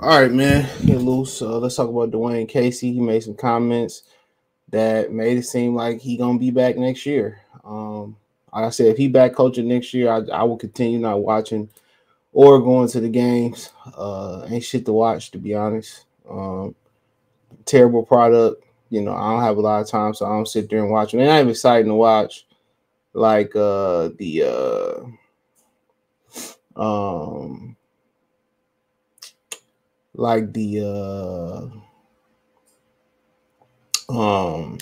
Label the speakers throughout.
Speaker 1: All right, man. Get loose. Let's talk about Dwane Casey. He made some comments that made it seem like he gonna be back next year. Like I said, if he back coaching next year, I will continue not watching or going to the games. Ain't shit to watch, to be honest. Terrible product. I don't have a lot of time, so I don't sit there and watch them. They're not even exciting to watch. Like um like the um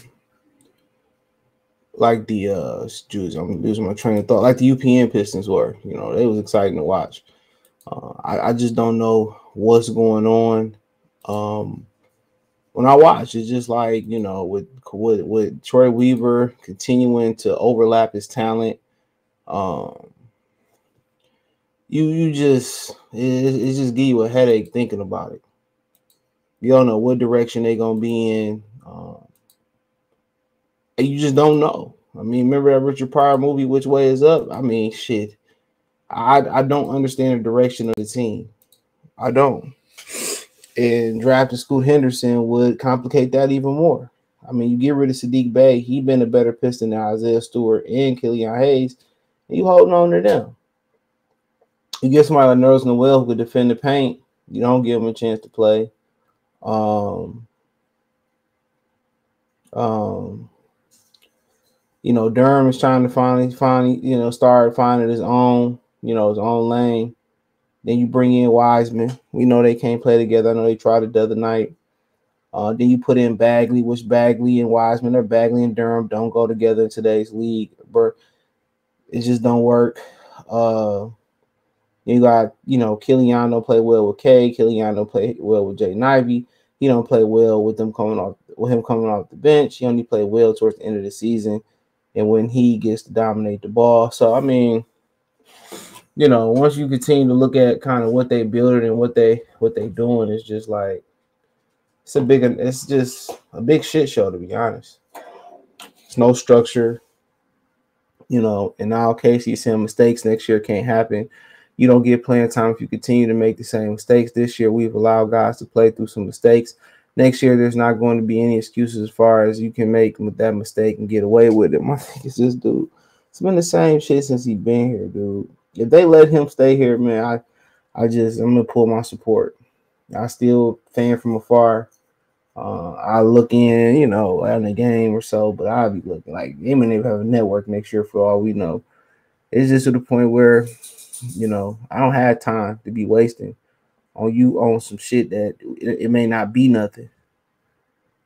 Speaker 1: like the Jews, I'm losing my train of thought. Like the UPN Pistons were, they was exciting to watch. I just don't know what's going on. When I watch, it's just like with Troy Weaver continuing to overlap his talent. Um, you just it just give you a headache thinking about it. You don't know what direction they're gonna be in. And you just don't know. I mean, remember that Richard Pryor movie, Which Way Is Up? I mean, shit. I don't understand the direction of the team. I don't. And drafting Scoot Henderson would complicate that even more. I mean, you get rid of Sadiq Bey, he been a better Piston than Isaiah Stewart and Killian Hayes, and you holding on to them. You get somebody like Nerlens Noel who could defend the paint, you don't give him a chance to play. Durham is trying to finally, start finding his own lane. Then you bring in Wiseman. We know they can't play together. I know they tried it the other night. Then you put in Bagley, which Bagley and Wiseman or Bagley and Durham don't go together in today's league. But it just don't work. You got, Killian don't play well with K. Killian don't play well with Jay Ivey. He don't play well with him coming off the bench. He only play well towards the end of the season and when he gets to dominate the ball. So I mean, once you continue to look at kind of what they building and what they doing, it's just like it's just a big shit show, to be honest. There's no structure, in all cases, saying mistakes next year can't happen. You don't get playing time if you continue to make the same mistakes. This year, we've allowed guys to play through some mistakes. Next year, there's not going to be any excuses as far as you can make that mistake and get away with it. My thing is this dude. It's been the same shit since he's been here, dude. If they let him stay here, man, I'm gonna pull my support. I still fan from afar. I look in, at a game or so, but I'll be looking like they may even have a network next year for all we know. It's just to the point where, I don't have time to be wasting on some shit that it may not be nothing.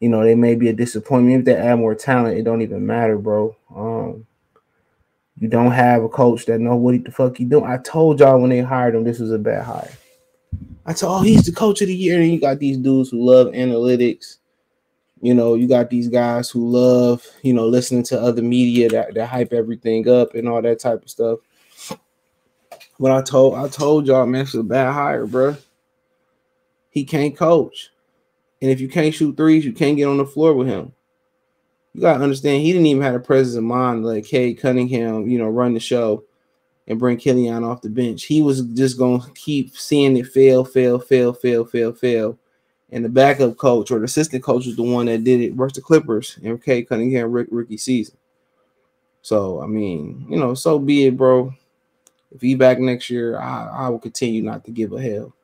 Speaker 1: They may be a disappointment. If they add more talent, it don't even matter, bro. You don't have a coach that know what the fuck he doing. I told y'all when they hired him, this was a bad hire. I told, he's the coach of the year. And you got these dudes who love analytics. You got these guys who love, listening to other media that hype everything up and all that type of stuff. But I told y'all, man, it's a bad hire, bro. He can't coach. And if you can't shoot threes, you can't get on the floor with him. You got to understand, he didn't even have a presence of mind like Cade Cunningham, run the show and bring Killian off the bench. He was just going to keep seeing it fail. And the backup coach or the assistant coach was the one that did it versus the Clippers and Cade Cunningham rookie season. So, I mean, so be it, bro. If he back next year, I will continue not to give a hell.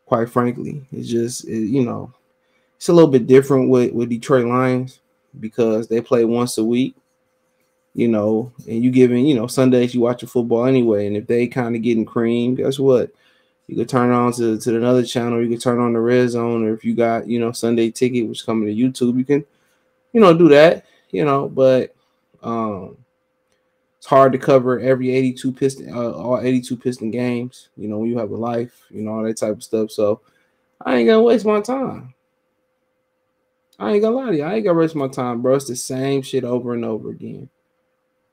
Speaker 1: Quite frankly, it's just, it's a little bit different with Detroit Lions because they play once a week, and you giving, Sundays you watch football anyway. And if they kind of getting cream, guess what? You could turn on to another channel. You can turn on the Red Zone, or if you got, Sunday Ticket, which is coming to YouTube, you can, do that, but it's hard to cover every 82 Piston, all 82 Piston games, when you have a life, all that type of stuff. So I ain't gonna waste my time. I ain't gonna lie to you. I ain't gonna waste my time, bro. It's the same shit over and over again.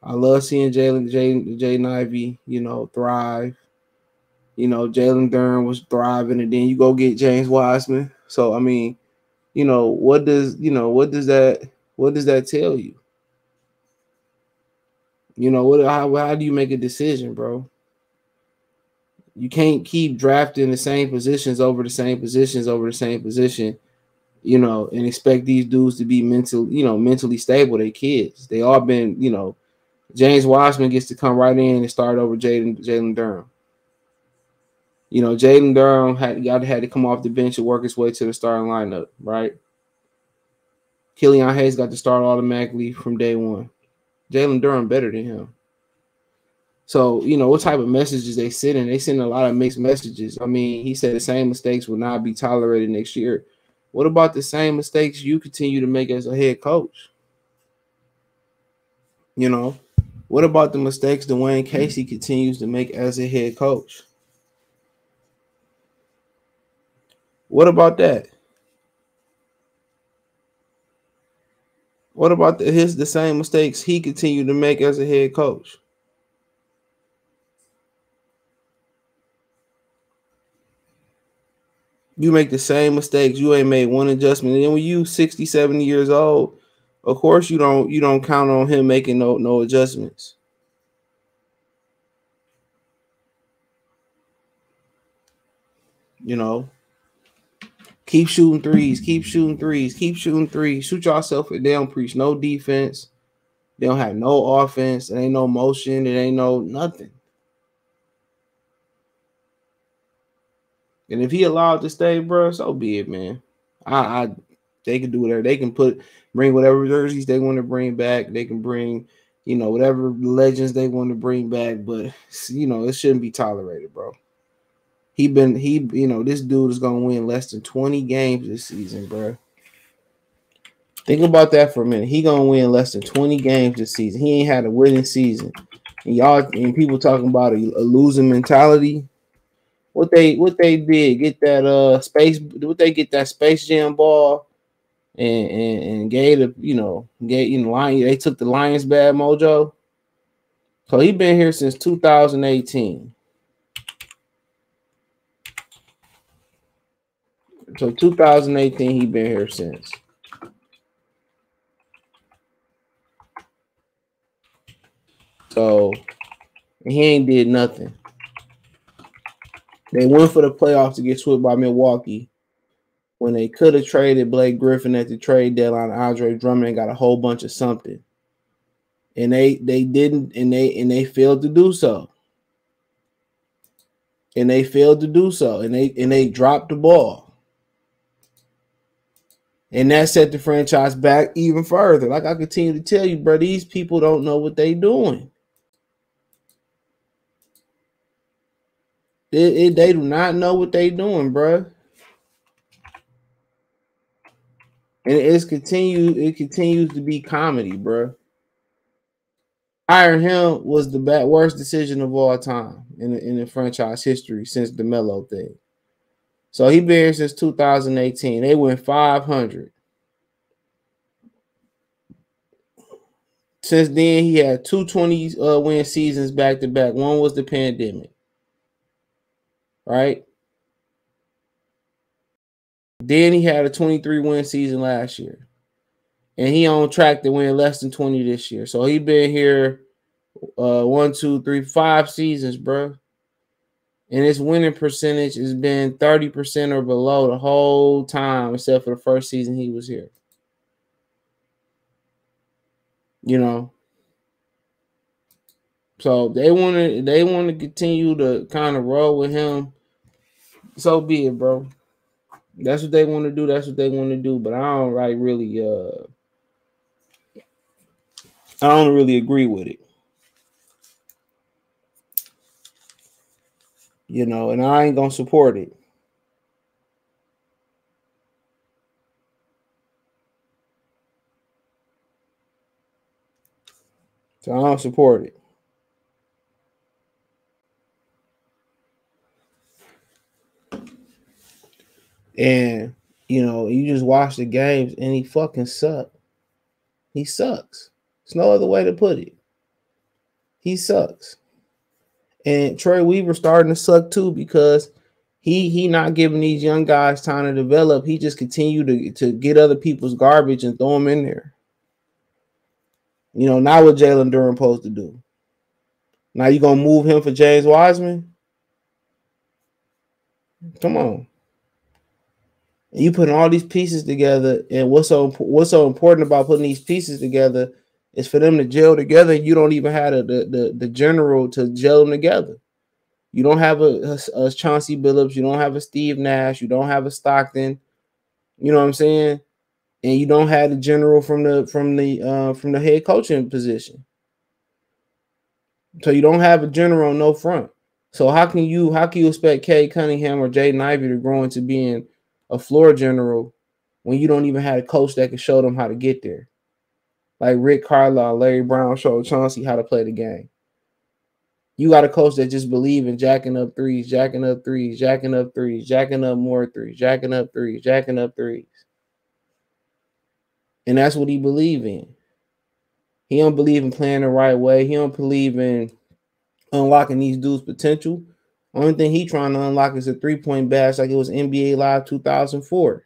Speaker 1: I love seeing Jay Ivey, thrive. Jalen Durham was thriving, and then you go get James Wiseman. So I mean, what does that tell you? How do you make a decision, bro? You can't keep drafting the same positions over the same positions over the same position, and expect these dudes to be mentally stable. They kids. They all been, James Wiseman gets to come right in and start over Jalen Durham. Jalen Durham had to come off the bench and work his way to the starting lineup, right? Killian Hayes got to start automatically from day one. Jalen Durham better than him. So, what type of messages they sending? They send a lot of mixed messages. I mean, he said the same mistakes will not be tolerated next year. What about the same mistakes you continue to make as a head coach? What about the mistakes Dwane Casey continues to make as a head coach? What about that? What about the same mistakes he continued to make as a head coach? You make the same mistakes. You ain't made one adjustment. And then when you 60, 70 years old, of course you don't count on him making no adjustments. Keep shooting threes. Keep shooting threes. Keep shooting threes. Shoot yourself. They don't preach no defense. They don't have no offense. It ain't no motion. It ain't no nothing. And if he allowed to stay, bro, so be it, man. They can do whatever. They can bring whatever jerseys they want to bring back. They can bring, whatever legends they want to bring back. But it shouldn't be tolerated, bro. This dude is gonna win less than 20 games this season, bro. Think about that for a minute. He gonna win less than 20 games this season. He ain't had a winning season. And people talking about a losing mentality. What they did, get that Space Jam ball and gave they took the Lions bad mojo. So he been here since 2018. So 2018 he been here since. So he ain't did nothing. They went for the playoffs to get swept by Milwaukee when they could have traded Blake Griffin at the trade deadline. Andre Drummond got a whole bunch of something, and they didn't, and they failed to do so. And they dropped the ball, and that set the franchise back even further. Like I continue to tell you, bro, these people don't know what they doing. They do not know what they doing, bro. And it continues to be comedy, bro. Hiring him was the worst decision of all time in the franchise history since the Melo thing. So he been here since 2018. They went 500. Since then, he had 220 win seasons back to back. One was the pandemic, right? Then he had a 23 win season last year, and he on track to win less than 20 this year. So he been here 1, 2, 3, 5 seasons, bro. And his winning percentage has been 30% or below the whole time, except for the first season he was here. So they want to continue to kind of roll with him. So be it, bro. That's what they want to do. That's what they want to do. But I don't really agree with it. And I ain't gonna support it. So I don't support it. And you just watch the games and he fucking sucks. He sucks. There's no other way to put it. He sucks. And Troy Weaver starting to suck too because he not giving these young guys time to develop. He just continue to get other people's garbage and throw them in there. Not what Jalen Durham supposed to do. Now you gonna move him for James Wiseman? Come on. And you putting all these pieces together, and what's so important about putting these pieces together is for them to gel together. You don't even have the general to gel them together. You don't have a Chauncey Billups. You don't have a Steve Nash. You don't have a Stockton. You know what I'm saying? And you don't have the general from the head coaching position. So you don't have a general, no front. So how can you expect Kay Cunningham or Jaden Ivey to grow into being a floor general when you don't even have a coach that can show them how to get there? Like Rick Carlisle, Larry Brown showed Chauncey how to play the game. You got a coach that just believe in jacking up threes, jacking up threes, jacking up threes, jacking up more threes, jacking up threes, jacking up threes. And that's what he believe in. He don't believe in playing the right way. He don't believe in unlocking these dudes' potential. Only thing he trying to unlock is a 3-point bash like it was NBA Live 2004.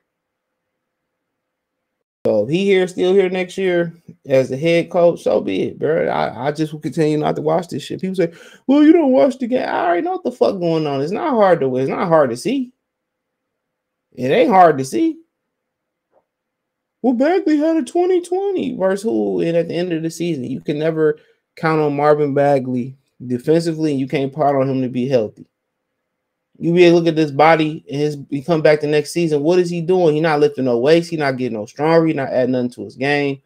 Speaker 1: So if he still here next year as the head coach, so be it, bro. I just will continue not to watch this shit. People say, well, you don't watch the game. I already know what the fuck going on. It's not hard to see. It ain't hard to see. Well, Bagley had a 2020 versus who? And at the end of the season, you can never count on Marvin Bagley defensively, and you can't count on him to be healthy. You be able to look at this body and he come back the next season. What is he doing? He's not lifting no weights. He's not getting no stronger. He's not adding nothing to his game.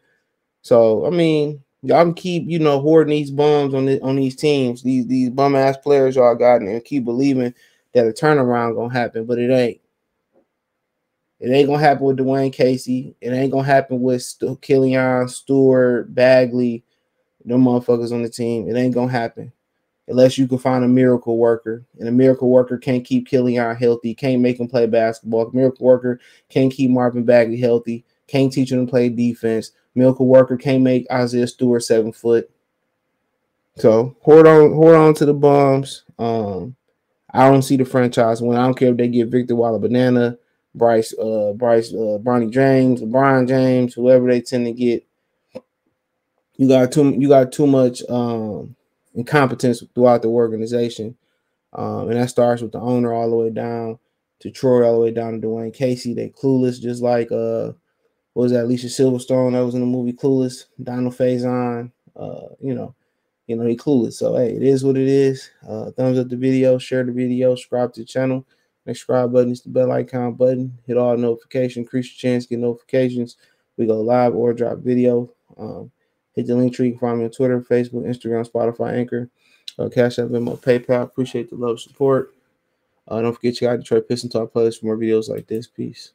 Speaker 1: So I mean, y'all can keep hoarding these bums on these teams, these bum ass players y'all got, and keep believing that a turnaround gonna happen, but it ain't. It ain't gonna happen with Dwane Casey. It ain't gonna happen with Killian, Stewart, Bagley, them motherfuckers on the team. It ain't gonna happen unless you can find a miracle worker. And a miracle worker can't keep Killian healthy, can't make him play basketball. A miracle worker can't keep Marvin Bagley healthy, can't teach him to play defense. Miracle worker can't make Isaiah Stewart 7 foot. So hold on to the bums. I don't see the franchise win. I don't care if they get Victor Walla Banana, Bronny James, LeBron James, whoever they tend to get. You got too much incompetence throughout the organization, and that starts with the owner all the way down to Troy, all the way down to Dwane Casey. They clueless, just like what was that, Alicia Silverstone that was in the movie Clueless, Donald Faison. He clueless. So hey, it is what it is. Thumbs up the video, share the video, subscribe to the channel. Next subscribe button is the bell icon button. Hit all notifications, increase your chance, get notifications. We go live or drop video. Hit the link tree. You can find me on Twitter, Facebook, Instagram, Spotify, Anchor, Cash App, Venmo, PayPal. Appreciate the love, support. Don't forget you got Detroit Pistons Talk playlist for more videos like this. Peace.